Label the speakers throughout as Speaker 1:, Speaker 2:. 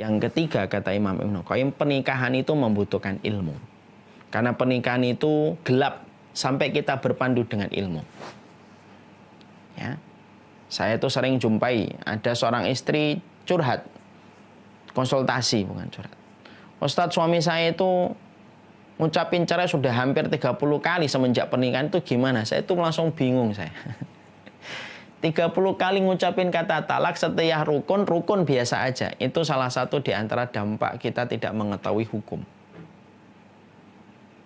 Speaker 1: Yang ketiga, kata Imam Ibnu Qayyim, pernikahan itu membutuhkan ilmu. Karena pernikahan itu gelap sampai kita berpandu dengan ilmu. Ya. Saya tuh sering jumpai ada seorang istri curhat, konsultasi bukan curhat. Ustadz, suami saya itu ngucapin cerai sudah hampir 30 kali semenjak pernikahan, itu gimana? Saya itu langsung bingung saya. 30 kali ngucapin kata talak setelah rukun biasa aja. Itu salah satu di antara dampak kita tidak mengetahui hukum.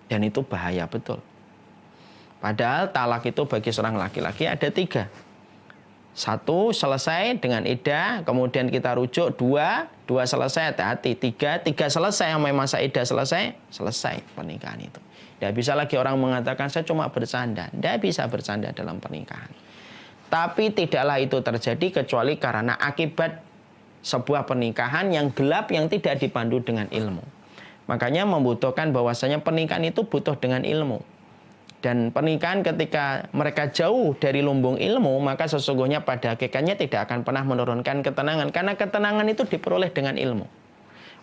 Speaker 1: Dan itu bahaya betul. Padahal talak itu bagi seorang laki-laki ada 3. 1, selesai dengan iddah, kemudian kita rujuk. 2 selesai, hati-hati. 3 selesai, sampai masa iddah selesai pernikahan itu. Tidak bisa lagi orang mengatakan saya cuma bercanda. Tidak bisa bercanda dalam pernikahan. Tapi tidaklah itu terjadi kecuali karena akibat sebuah pernikahan yang gelap yang tidak dipandu dengan ilmu. Makanya membutuhkan bahwasanya pernikahan itu butuh dengan ilmu. Dan pernikahan ketika mereka jauh dari lumbung ilmu, maka sesungguhnya pada hakikatnya tidak akan pernah menurunkan ketenangan. Karena ketenangan itu diperoleh dengan ilmu.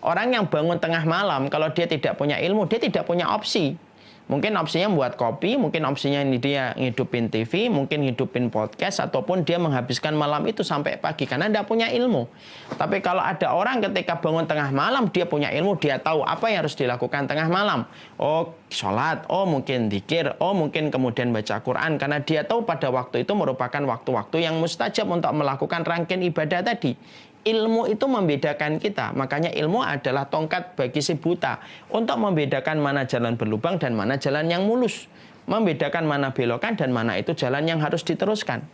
Speaker 1: Orang yang bangun tengah malam, kalau dia tidak punya ilmu, dia tidak punya opsi. Mungkin opsinya buat kopi, mungkin opsinya dia ngidupin TV, mungkin ngidupin podcast, ataupun dia menghabiskan malam itu sampai pagi karena tidak punya ilmu. Tapi kalau ada orang ketika bangun tengah malam, dia punya ilmu, dia tahu apa yang harus dilakukan tengah malam. Oh, sholat, oh mungkin dzikir, oh mungkin kemudian baca Quran. Karena dia tahu pada waktu itu merupakan waktu-waktu yang mustajab untuk melakukan rangkaian ibadah tadi. Ilmu itu membedakan kita. Makanya ilmu adalah tongkat bagi si buta untuk membedakan mana jalan berlubang dan mana jalan yang mulus. Membedakan mana belokan dan mana itu jalan yang harus diteruskan.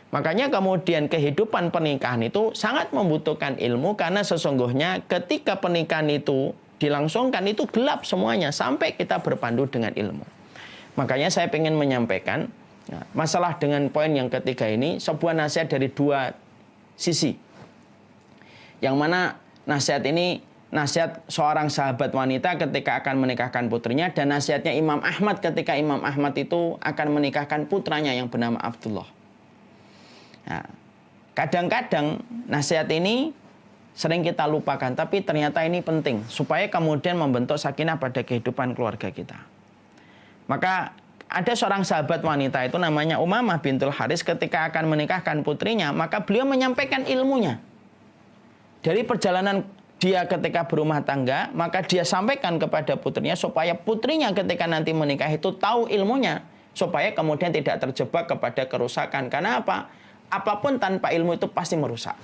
Speaker 1: Makanya kemudian kehidupan pernikahan itu sangat membutuhkan ilmu karena sesungguhnya ketika pernikahan itu dilangsungkan itu gelap semuanya sampai kita berpandu dengan ilmu. Makanya saya ingin menyampaikan masalah dengan poin yang ketiga ini sebuah nasihat dari 2 sisi. Yang mana nasihat ini nasihat seorang sahabat wanita ketika akan menikahkan putrinya dan nasihatnya Imam Ahmad ketika Imam Ahmad itu akan menikahkan putranya yang bernama Abdullah. Nah, kadang-kadang nasihat ini sering kita lupakan, tapi ternyata ini penting supaya kemudian membentuk sakinah pada kehidupan keluarga kita. Maka ada seorang sahabat wanita itu namanya Umamah bintul Haris ketika akan menikahkan putrinya, maka beliau menyampaikan ilmunya. Dari perjalanan dia ketika berumah tangga, maka dia sampaikan kepada putrinya supaya putrinya ketika nanti menikah itu tahu ilmunya. Supaya kemudian tidak terjebak kepada kerusakan. Karena apa? Apapun tanpa ilmu itu pasti merusak.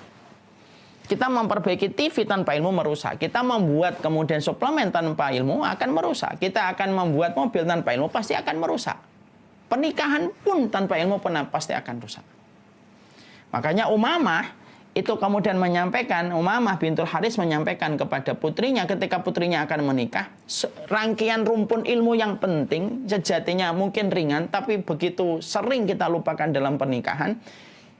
Speaker 1: Kita memperbaiki TV tanpa ilmu merusak. Kita membuat kemudian suplemen tanpa ilmu akan merusak. Kita akan membuat mobil tanpa ilmu pasti akan merusak. Pernikahan pun tanpa ilmu pasti akan rusak. Makanya Umamah itu kemudian menyampaikan, Umamah bintul Haris menyampaikan kepada putrinya ketika putrinya akan menikah, rangkaian rumpun ilmu yang penting, sejatinya mungkin ringan, tapi begitu sering kita lupakan dalam pernikahan,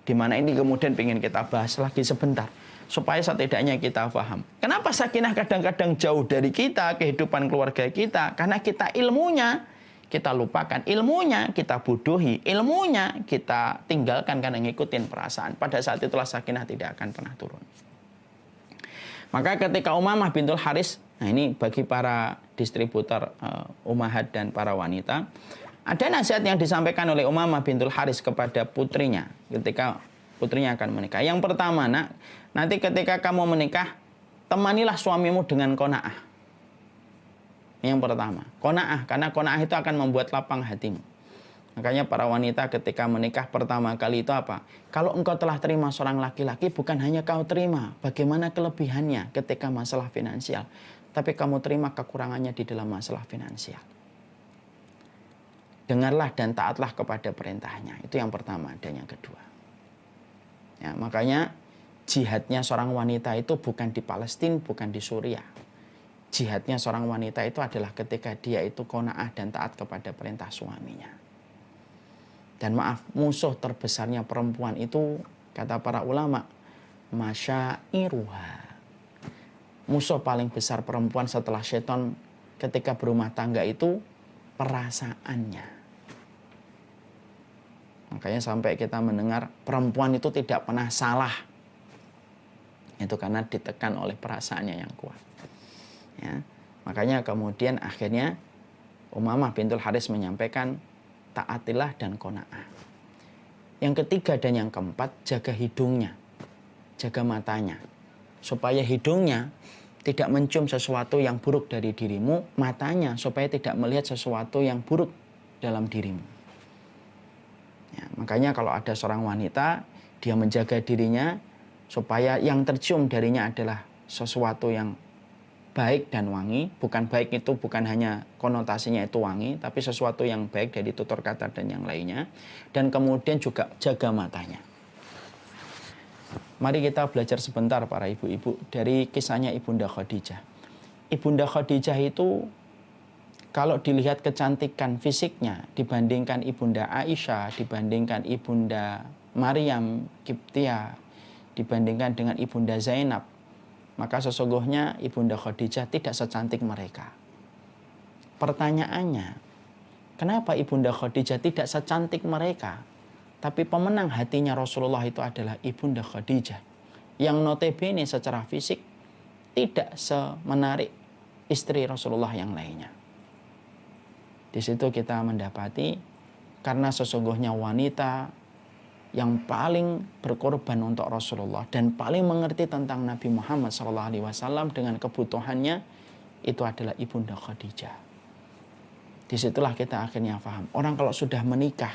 Speaker 1: di mana ini kemudian ingin kita bahas lagi sebentar, supaya setidaknya kita paham. Kenapa sakinah kadang-kadang jauh dari kita, kehidupan keluarga kita? Karena kita ilmunya kita lupakan, ilmunya kita bodohi, ilmunya kita tinggalkan karena ngikutin perasaan. Pada saat itulah sakinah tidak akan pernah turun. Maka ketika Umamah bintul Haris, nah ini bagi para distributor ummahat dan para wanita, ada nasihat yang disampaikan oleh Umamah bintul Haris kepada putrinya ketika putrinya akan menikah. Yang pertama, nak, nanti ketika kamu menikah, temanilah suamimu dengan qanaah. Yang pertama, qanaah, karena qanaah itu akan membuat lapang hatimu. Makanya para wanita ketika menikah pertama kali itu apa? Kalau engkau telah terima seorang laki-laki, bukan hanya kau terima bagaimana kelebihannya ketika masalah finansial, tapi kamu terima kekurangannya di dalam masalah finansial. Dengarlah dan taatlah kepada perintahnya. Itu yang pertama. Dan yang kedua, ya, makanya jihadnya seorang wanita itu bukan di Palestina, bukan di Suriah. Jihadnya seorang wanita itu adalah ketika dia itu qanaah dan taat kepada perintah suaminya. Dan maaf, musuh terbesarnya perempuan itu, kata para ulama, masyairuha. Musuh paling besar perempuan setelah syaitan ketika berumah tangga itu perasaannya. Makanya sampai kita mendengar perempuan itu tidak pernah salah. Itu karena ditekan oleh perasaannya yang kuat. Ya. Makanya kemudian akhirnya Umamah bintul Haris menyampaikan taatilah dan qanaah. Yang ketiga dan yang keempat, jaga hidungnya, jaga matanya. Supaya hidungnya tidak mencium sesuatu yang buruk dari dirimu, matanya supaya tidak melihat sesuatu yang buruk dalam dirimu. Ya, makanya kalau ada seorang wanita, dia menjaga dirinya supaya yang tercium darinya adalah sesuatu yang baik dan wangi. Bukan baik itu bukan hanya konotasinya itu wangi, tapi sesuatu yang baik dari tutur kata dan yang lainnya. Dan kemudian juga jaga matanya. Mari kita belajar sebentar para ibu-ibu dari kisahnya Ibunda Khadijah. Ibunda Khadijah itu kalau dilihat kecantikan fisiknya dibandingkan Ibunda Aisyah, dibandingkan Ibunda Maryam Qibtiyah, dibandingkan dengan Ibunda Zainab, maka sesungguhnya Ibunda Khadijah tidak secantik mereka. Pertanyaannya, kenapa Ibunda Khadijah tidak secantik mereka? Tapi pemenang hatinya Rasulullah itu adalah Ibunda Khadijah, yang notabene secara fisik tidak semenarik istri Rasulullah yang lainnya. Di situ kita mendapati karena sesungguhnya wanita yang paling berkorban untuk Rasulullah dan paling mengerti tentang Nabi Muhammad SAW dengan kebutuhannya itu adalah Ibunda Khadijah. Disitulah kita akhirnya paham. Orang kalau sudah menikah,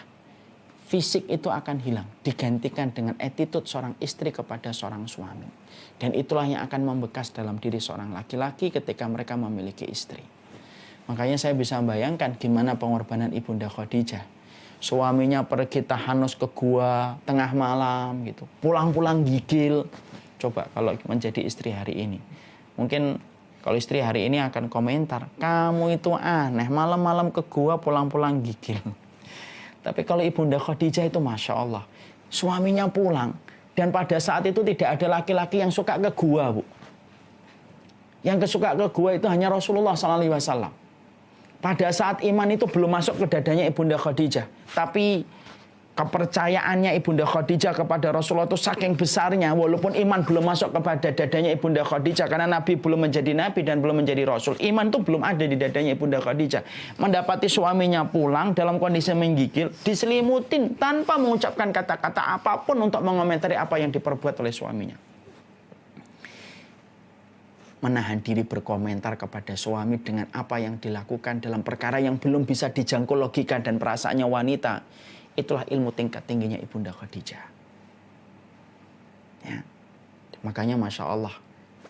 Speaker 1: fisik itu akan hilang, digantikan dengan attitude seorang istri kepada seorang suami. Dan itulah yang akan membekas dalam diri seorang laki-laki ketika mereka memiliki istri. Makanya saya bisa bayangkan gimana pengorbanan Ibunda Khadijah. Suaminya pergi tahanus ke gua tengah malam gitu. Pulang-pulang gigil. Coba kalau menjadi istri hari ini. Mungkin kalau istri hari ini akan komentar, kamu itu aneh, malam-malam ke gua pulang-pulang gigil. Tapi kalau Ibunda Khadijah itu Masya Allah. Suaminya pulang. Dan pada saat itu tidak ada laki-laki yang suka ke gua, Bu. Yang kesuka ke gua itu hanya Rasulullah SAW. Pada saat iman itu belum masuk ke dadanya Ibunda Khadijah. Tapi kepercayaannya Ibunda Khadijah kepada Rasulullah itu saking besarnya. Walaupun iman belum masuk kepada dadanya Ibunda Khadijah. Karena Nabi belum menjadi Nabi dan belum menjadi Rasul. Iman itu belum ada di dadanya Ibunda Khadijah. Mendapati suaminya pulang dalam kondisi menggigil. Diselimutin tanpa mengucapkan kata-kata apapun untuk mengomentari apa yang diperbuat oleh suaminya. Menahan diri berkomentar kepada suami dengan apa yang dilakukan dalam perkara yang belum bisa dijangkau logika dan perasaannya wanita. Itulah ilmu tingkat tingginya Ibunda Khadijah. Ya. Makanya Masya Allah,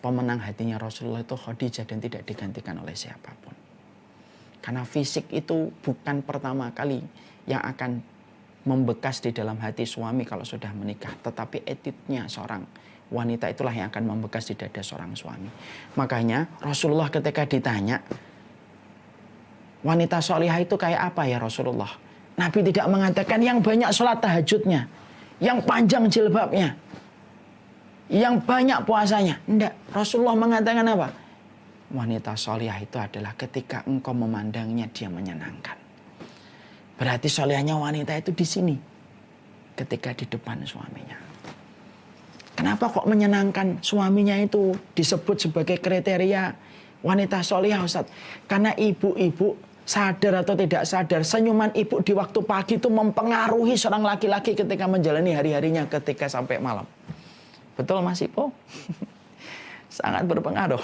Speaker 1: pemenang hatinya Rasulullah itu Khadijah dan tidak digantikan oleh siapapun. Karena fisik itu bukan pertama kali yang akan membekas di dalam hati suami kalau sudah menikah. Tetapi attitude-nya seorang wanita itulah yang akan membekas di dada seorang suami. Makanya Rasulullah ketika ditanya, wanita solihah itu kayak apa ya Rasulullah? Nabi tidak mengatakan yang banyak sholat tahajudnya, yang panjang jilbabnya, yang banyak puasanya. Tidak. Rasulullah mengatakan apa? Wanita solihah itu adalah ketika engkau memandangnya dia menyenangkan. Berarti solihahnya wanita itu di sini. Ketika di depan suaminya. Kenapa kok menyenangkan suaminya itu disebut sebagai kriteria wanita solihah, Ustaz? Karena ibu-ibu sadar atau tidak sadar, senyuman ibu di waktu pagi itu mempengaruhi seorang laki-laki ketika menjalani hari-harinya ketika sampai malam. Betul Mas Ipo? Sangat berpengaruh.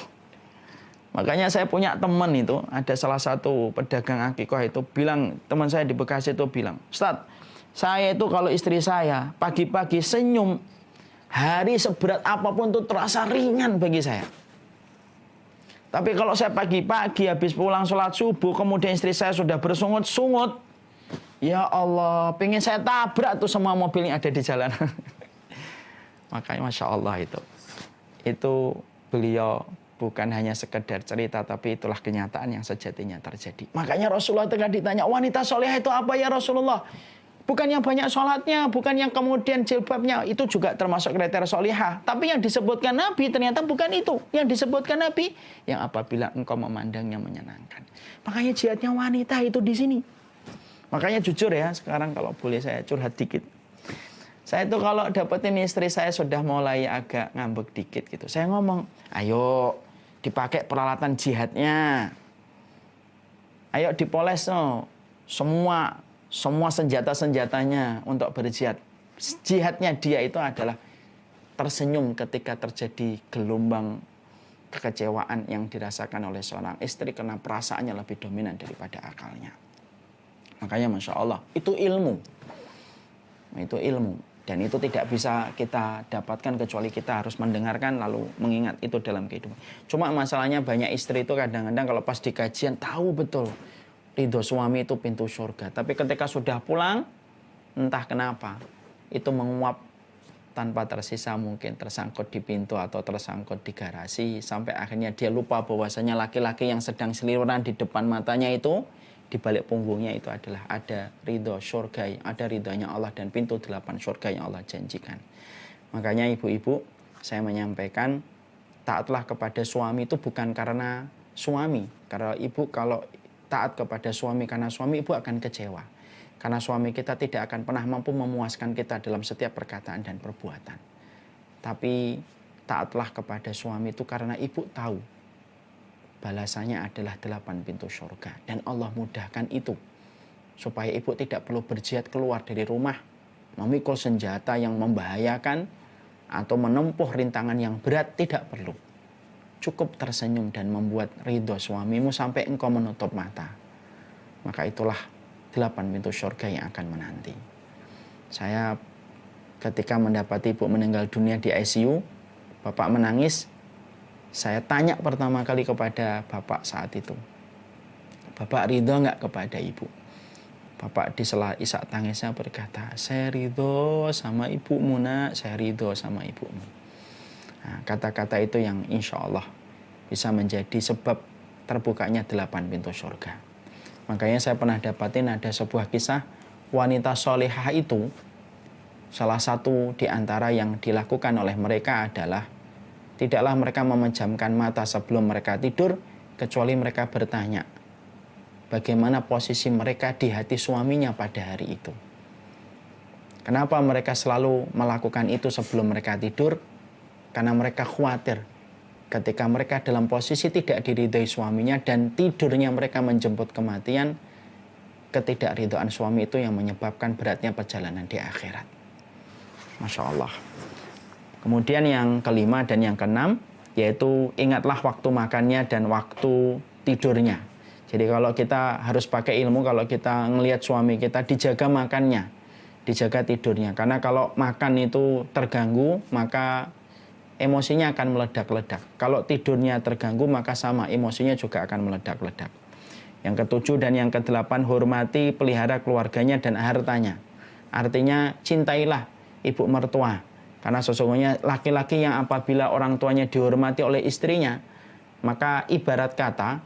Speaker 1: Makanya saya punya teman itu, ada salah satu pedagang akikah itu bilang, teman saya di Bekasi itu bilang, Ustaz, saya itu kalau istri saya pagi-pagi senyum, hari seberat apapun itu terasa ringan bagi saya. Tapi kalau saya pagi-pagi habis pulang sholat subuh, kemudian istri saya sudah bersungut-sungut, ya Allah, pengen saya tabrak tuh semua mobil yang ada di jalan. Makanya Masya Allah itu beliau bukan hanya sekedar cerita, tapi itulah kenyataan yang sejatinya terjadi. Makanya Rasulullah ketika ditanya, wanita solehah itu apa ya Rasulullah? Bukan yang banyak sholatnya, bukan yang kemudian jilbabnya, itu juga termasuk kriteria solihah. Tapi yang disebutkan Nabi ternyata bukan itu. Yang disebutkan Nabi, yang apabila engkau memandangnya menyenangkan. Makanya jihadnya wanita itu di sini. Makanya jujur ya, sekarang kalau boleh saya curhat dikit. Saya itu kalau dapetin istri saya sudah mulai agak ngambek dikit gitu. Saya ngomong, ayo dipakai peralatan jihadnya. Ayo dipoles no. Semua senjata-senjatanya untuk berjihad. Jihadnya dia itu adalah tersenyum ketika terjadi gelombang kekecewaan yang dirasakan oleh seorang istri karena perasaannya lebih dominan daripada akalnya. Makanya Masya Allah, itu ilmu. Itu ilmu. Dan itu tidak bisa kita dapatkan kecuali kita harus mendengarkan lalu mengingat itu dalam kehidupan. Cuma masalahnya banyak istri itu kadang-kadang kalau pas di kajian tahu betul ridho suami itu pintu surga. Tapi ketika sudah pulang, entah kenapa, itu menguap tanpa tersisa, mungkin tersangkut di pintu atau tersangkut di garasi. Sampai akhirnya dia lupa bahwasanya laki-laki yang sedang seliweran di depan matanya itu, di balik punggungnya itu adalah ada ridho surga, ada ridhonya Allah dan pintu 8 surga yang Allah janjikan. Makanya ibu-ibu, saya menyampaikan, taatlah kepada suami itu bukan karena suami. Karena ibu kalau taat kepada suami karena suami, ibu akan kecewa. Karena suami kita tidak akan pernah mampu memuaskan kita dalam setiap perkataan dan perbuatan. Tapi taatlah kepada suami itu karena ibu tahu balasannya adalah 8 pintu surga. Dan Allah mudahkan itu. Supaya ibu tidak perlu berjihad keluar dari rumah, memikul senjata yang membahayakan, atau menempuh rintangan yang berat, tidak perlu. Cukup tersenyum dan membuat ridho suamimu sampai engkau menutup mata. Maka itulah 8 pintu surga yang akan menanti. Saya ketika mendapati ibu meninggal dunia di ICU, bapak menangis. Saya tanya pertama kali kepada bapak saat itu, bapak ridho nggak kepada ibu? Bapak di sela isak tangisnya berkata, saya ridho sama ibumu nak, saya ridho sama ibumu. Nah, kata-kata itu yang insya Allah bisa menjadi sebab terbukanya 8 pintu surga. Makanya saya pernah dapatin ada sebuah kisah wanita solehah itu, salah satu di antara yang dilakukan oleh mereka adalah tidaklah mereka memejamkan mata sebelum mereka tidur, kecuali mereka bertanya, bagaimana posisi mereka di hati suaminya pada hari itu. Kenapa mereka selalu melakukan itu sebelum mereka tidur? Karena mereka khawatir ketika mereka dalam posisi tidak diridhoi suaminya dan tidurnya mereka menjemput kematian, ketidakridhaan suami itu yang menyebabkan beratnya perjalanan di akhirat. Masya Allah. Kemudian yang kelima dan yang keenam, yaitu ingatlah waktu makannya dan waktu tidurnya. Jadi kalau kita harus pakai ilmu, kalau kita ngelihat suami kita, dijaga makannya, dijaga tidurnya. Karena kalau makan itu terganggu, maka emosinya akan meledak-ledak. Kalau tidurnya terganggu, maka sama, emosinya juga akan meledak-ledak. Yang ketujuh dan yang kedelapan, hormati, pelihara keluarganya dan hartanya. Artinya, cintailah ibu mertua. Karena sesungguhnya laki-laki yang apabila orang tuanya dihormati oleh istrinya, maka ibarat kata,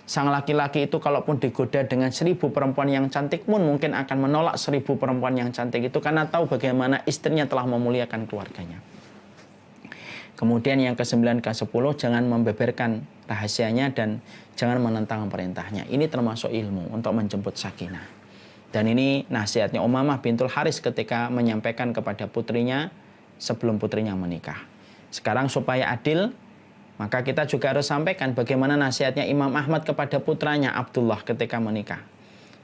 Speaker 1: sang laki-laki itu kalaupun digoda dengan 1000 perempuan yang cantik pun mungkin akan menolak 1000 perempuan yang cantik itu karena tahu bagaimana istrinya telah memuliakan keluarganya. Kemudian yang ke-9, ke-10, jangan membeberkan rahasianya dan jangan menentang perintahnya. Ini termasuk ilmu untuk menjemput sakinah. Dan ini nasihatnya Umamah bintul Haris ketika menyampaikan kepada putrinya sebelum putrinya menikah. Sekarang supaya adil, maka kita juga harus sampaikan bagaimana nasihatnya Imam Ahmad kepada putranya Abdullah ketika menikah.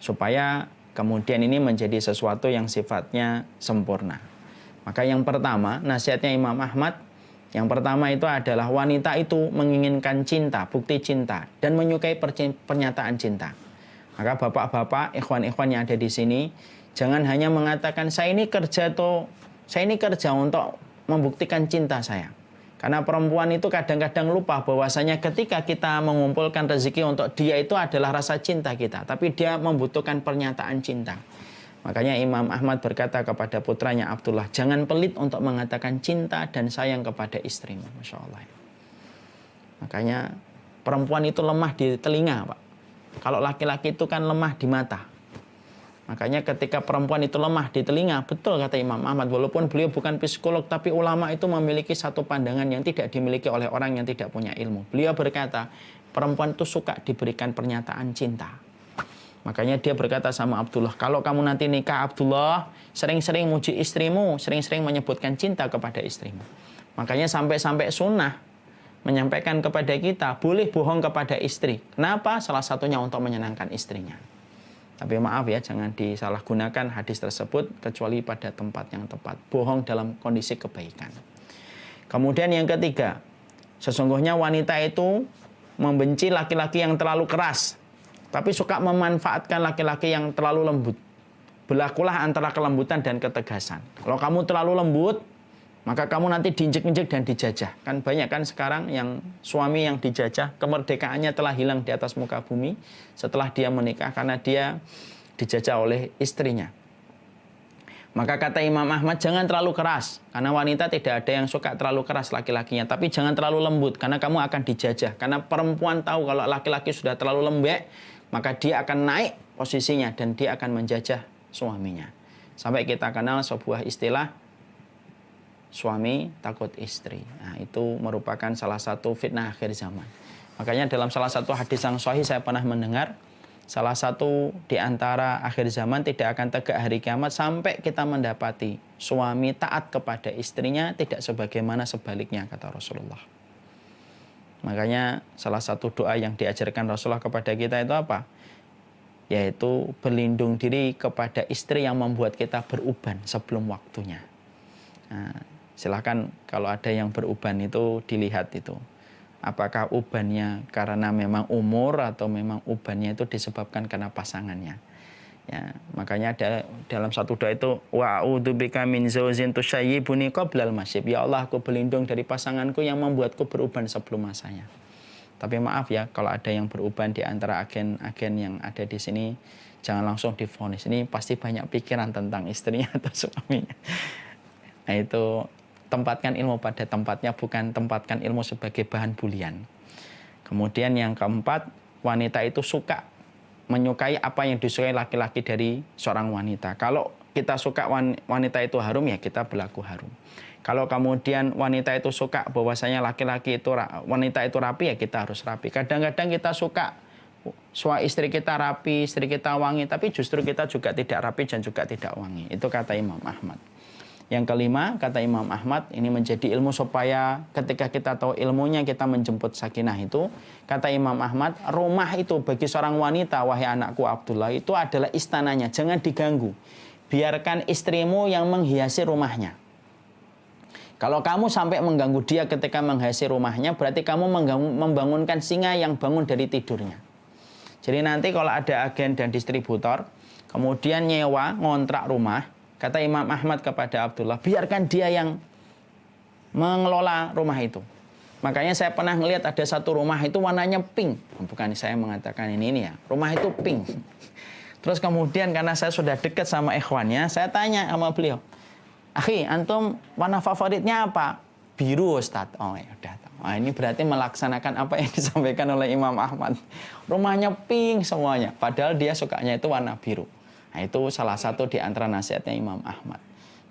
Speaker 1: Supaya kemudian ini menjadi sesuatu yang sifatnya sempurna. Maka yang pertama, nasihatnya Imam Ahmad, yang pertama itu adalah wanita itu menginginkan cinta, bukti cinta, dan menyukai pernyataan cinta. Maka bapak-bapak, ikhwan-ikhwan yang ada di sini, jangan hanya mengatakan saya ini kerja untuk membuktikan cinta saya. Karena perempuan itu kadang-kadang lupa bahwasanya ketika kita mengumpulkan rezeki untuk dia itu adalah rasa cinta kita, tapi dia membutuhkan pernyataan cinta. Makanya Imam Ahmad berkata kepada putranya Abdullah, jangan pelit untuk mengatakan cinta dan sayang kepada istrimu. Masya Allah. Makanya perempuan itu lemah di telinga, Pak. Kalau laki-laki itu kan lemah di mata. Makanya ketika perempuan itu lemah di telinga, betul kata Imam Ahmad, walaupun beliau bukan psikolog, tapi ulama itu memiliki satu pandangan yang tidak dimiliki oleh orang yang tidak punya ilmu. Beliau berkata, perempuan itu suka diberikan pernyataan cinta. Makanya dia berkata sama Abdullah, kalau kamu nanti nikah Abdullah, sering-sering muji istrimu, sering-sering menyebutkan cinta kepada istrimu. Makanya sampai-sampai sunnah menyampaikan kepada kita, boleh bohong kepada istri. Kenapa? Salah satunya untuk menyenangkan istrinya. Tapi maaf ya, jangan disalahgunakan hadis tersebut kecuali pada tempat yang tepat. Bohong dalam kondisi kebaikan. Kemudian yang ketiga, sesungguhnya wanita itu membenci laki-laki yang terlalu keras, tapi suka memanfaatkan laki-laki yang terlalu lembut. Berlakulah antara kelembutan dan ketegasan. Kalau kamu terlalu lembut, maka kamu nanti diinjek-injek dan dijajah. Kan banyak kan sekarang yang suami yang dijajah, kemerdekaannya telah hilang di atas muka bumi setelah dia menikah karena dia dijajah oleh istrinya. Maka kata Imam Ahmad, jangan terlalu keras. Karena wanita tidak ada yang suka terlalu keras laki-lakinya. Tapi jangan terlalu lembut, karena kamu akan dijajah. Karena perempuan tahu kalau laki-laki sudah terlalu lembek, maka dia akan naik posisinya dan dia akan menjajah suaminya. Sampai kita kenal sebuah istilah, suami takut istri. Nah, itu merupakan salah satu fitnah akhir zaman. Makanya dalam salah satu hadis yang sahih saya pernah mendengar, salah satu di antara akhir zaman tidak akan tegak hari kiamat sampai kita mendapati suami taat kepada istrinya tidak sebagaimana sebaliknya, kata Rasulullah. Makanya salah satu doa yang diajarkan Rasulullah kepada kita itu apa? Yaitu berlindung diri kepada istri yang membuat kita beruban sebelum waktunya. Nah, silahkan kalau ada yang beruban itu dilihat itu. Apakah ubannya karena memang umur atau memang ubannya itu disebabkan karena pasangannya. Ya, makanya ada dalam satu doa itu, wa a'udzubika min zaujin tusyayyibuni qablal masyib. Ya Allah, aku berlindung dari pasanganku yang membuatku beruban sebelum masanya. Tapi maaf ya, kalau ada yang beruban di antara agen-agen yang ada di sini, jangan langsung divonis. Ini pasti banyak pikiran tentang istrinya atau suaminya. Nah, itu tempatkan ilmu pada tempatnya, bukan tempatkan ilmu sebagai bahan bulian. Kemudian yang keempat, wanita itu menyukai apa yang disukai laki-laki dari seorang wanita. Kalau kita suka wanita itu harum, ya kita berlaku harum. Kalau kemudian wanita itu suka bahwasanya wanita itu rapi, ya kita harus rapi. Kadang-kadang kita suka istri kita rapi, istri kita wangi, tapi justru kita juga tidak rapi dan juga tidak wangi. Itu kata Imam Ahmad. Yang kelima, kata Imam Ahmad, ini menjadi ilmu supaya ketika kita tahu ilmunya kita menjemput sakinah itu. Kata Imam Ahmad, rumah itu bagi seorang wanita, wahai anakku Abdullah, itu adalah istananya, jangan diganggu. Biarkan istrimu yang menghiasi rumahnya. Kalau kamu sampai mengganggu dia ketika menghiasi rumahnya, berarti kamu membangunkan singa yang bangun dari tidurnya. Jadi nanti kalau ada agen dan distributor, kemudian nyewa, ngontrak rumah, kata Imam Ahmad kepada Abdullah, biarkan dia yang mengelola rumah itu. Makanya saya pernah melihat ada satu rumah itu warnanya pink. Bukan saya mengatakan ini ya, rumah itu pink. Terus kemudian karena saya sudah dekat sama ikhwannya, saya tanya sama beliau, akhi, antum warna favoritnya apa? Biru, Ustaz. Oh ya udah. Nah, ini berarti melaksanakan apa yang disampaikan oleh Imam Ahmad. Rumahnya pink semuanya, padahal dia sukanya itu warna biru. Nah, itu salah satu di antara nasihatnya Imam Ahmad.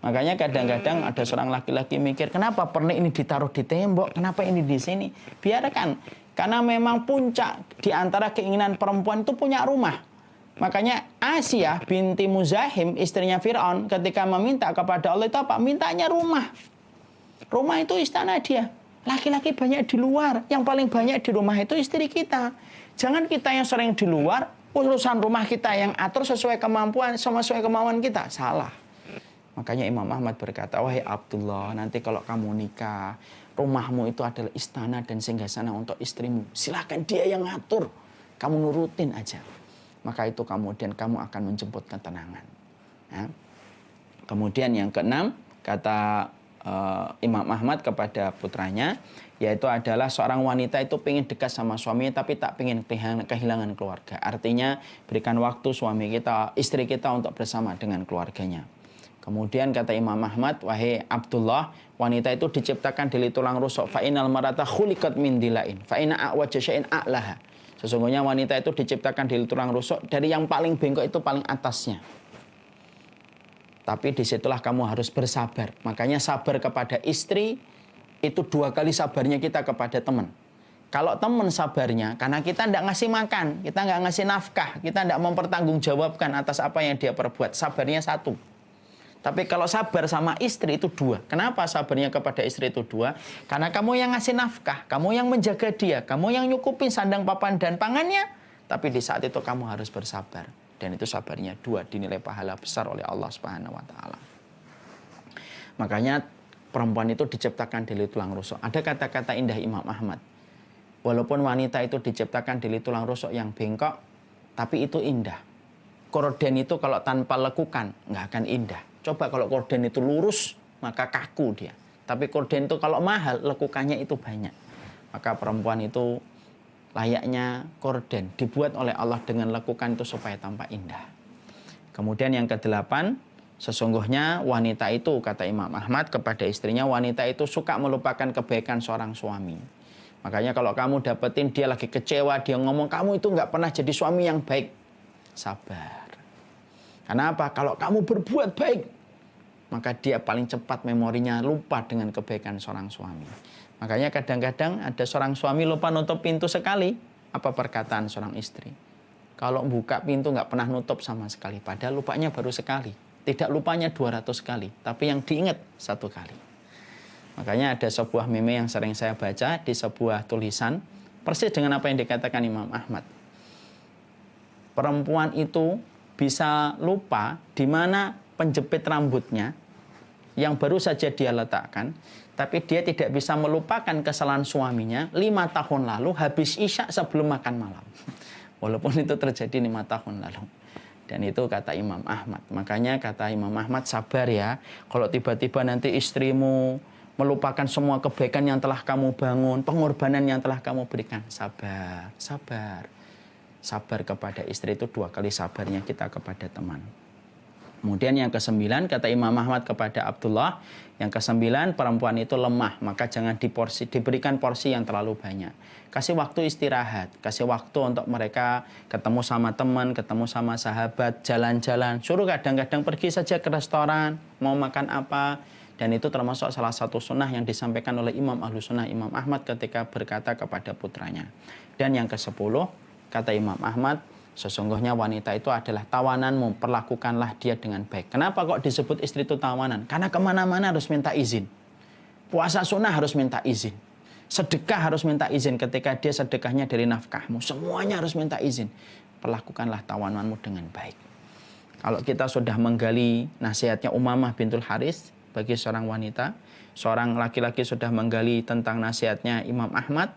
Speaker 1: Makanya kadang-kadang ada seorang laki-laki mikir, kenapa pernik ini ditaruh di tembok, kenapa ini di sini? Biarkan, karena memang puncak di antara keinginan perempuan itu punya rumah. Makanya Asia binti Muzahim, istrinya Fir'aun, ketika meminta kepada Allah itu apa? Mintanya rumah. Rumah itu istana dia. Laki-laki banyak di luar, yang paling banyak di rumah itu istri kita. Jangan kita yang sering di luar, urusan rumah kita yang atur sesuai kemampuan, sesuai kemauan kita. Salah. Makanya Imam Ahmad berkata, wahai Abdullah, nanti kalau kamu nikah, rumahmu itu adalah istana dan singgasana untuk istrimu. Silahkan dia yang ngatur. Kamu nurutin aja. Maka itu kemudian kamu akan menjemput ketenangan. Ya. Kemudian yang keenam, kata Imam Ahmad kepada putranya, yaitu adalah seorang wanita itu pengen dekat sama suaminya tapi tak pengen kehilangan keluarga. Artinya berikan waktu istri kita untuk bersama dengan keluarganya. Kemudian kata Imam Ahmad, wahai Abdullah, wanita itu diciptakan dari tulang rusuk. Fa innal marata khuliqat min dilain. Fa inna a'waja syai'in a'laha. Sesungguhnya wanita itu diciptakan dari tulang rusuk, dari yang paling bengkok itu paling atasnya. Tapi disitulah kamu harus bersabar. Makanya sabar kepada istri itu 2 kali sabarnya kita kepada teman. Kalau teman sabarnya, karena kita tidak ngasih makan, kita nggak ngasih nafkah, kita tidak mempertanggungjawabkan atas apa yang dia perbuat, sabarnya 1. Tapi kalau sabar sama istri itu 2. Kenapa sabarnya kepada istri itu 2? Karena kamu yang ngasih nafkah, kamu yang menjaga dia, kamu yang nyukupin sandang, papan, dan pangannya. Tapi di saat itu kamu harus bersabar. Dan itu sabarnya 2, dinilai pahala besar oleh Allah Subhanahu wa Ta'ala. Makanya perempuan itu diciptakan dari tulang rusuk. Ada kata-kata indah Imam Ahmad. Walaupun wanita itu diciptakan dari tulang rusuk yang bengkok, tapi itu indah. Korden itu kalau tanpa lekukan, nggak akan indah. Coba kalau korden itu lurus, maka kaku dia. Tapi korden itu kalau mahal, lekukannya itu banyak. Maka perempuan itu layaknya korden, dibuat oleh Allah dengan lekukan itu supaya tampak indah. Kemudian yang ke-8, sesungguhnya wanita itu, kata Imam Ahmad kepada istrinya, wanita itu suka melupakan kebaikan seorang suami. Makanya kalau kamu dapetin dia lagi kecewa, dia ngomong kamu itu nggak pernah jadi suami yang baik, sabar. Karena apa? Kalau kamu berbuat baik, maka dia paling cepat memorinya lupa dengan kebaikan seorang suami. Makanya kadang-kadang ada seorang suami lupa nutup pintu sekali. Apa perkataan seorang istri? Kalau buka pintu nggak pernah nutup sama sekali. Padahal lupanya baru sekali. Tidak lupanya 200 kali. Tapi yang diingat 1 kali. Makanya ada sebuah meme yang sering saya baca di sebuah tulisan. Persis dengan apa yang dikatakan Imam Ahmad. Perempuan itu bisa lupa di mana penjepit rambutnya yang baru saja dia letakkan. Tapi dia tidak bisa melupakan kesalahan suaminya 5 tahun lalu habis isya sebelum makan malam. Walaupun itu terjadi 5 tahun lalu. Dan itu kata Imam Ahmad. Makanya kata Imam Ahmad, sabar ya. Kalau tiba-tiba nanti istrimu melupakan semua kebaikan yang telah kamu bangun, pengorbanan yang telah kamu berikan. Sabar, sabar. Sabar kepada istri itu 2 kali sabarnya kita kepada teman. Kemudian yang ke-9, kata Imam Ahmad kepada Abdullah, yang ke-9, perempuan itu lemah, maka jangan diberikan porsi yang terlalu banyak. Kasih waktu istirahat, kasih waktu untuk mereka ketemu sama teman, ketemu sama sahabat, jalan-jalan. Suruh kadang-kadang pergi saja ke restoran, mau makan apa. Dan itu termasuk salah satu sunnah yang disampaikan oleh Imam Ahlus Sunnah, Imam Ahmad ketika berkata kepada putranya. Dan yang ke-10, kata Imam Ahmad, sesungguhnya wanita itu adalah tawananmu, perlakukanlah dia dengan baik. Kenapa kok disebut istri itu tawanan? Karena kemana-mana harus minta izin. Puasa sunnah harus minta izin. Sedekah harus minta izin ketika dia sedekahnya dari nafkahmu. Semuanya harus minta izin. Perlakukanlah tawananmu dengan baik. Kalau kita sudah menggali nasihatnya Umamah bintul Haris bagi seorang wanita, seorang laki-laki sudah menggali tentang nasihatnya Imam Ahmad,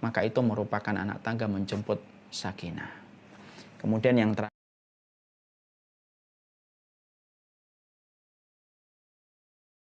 Speaker 1: maka itu merupakan anak tangga menjemput sakinah. Kemudian yang terakhir,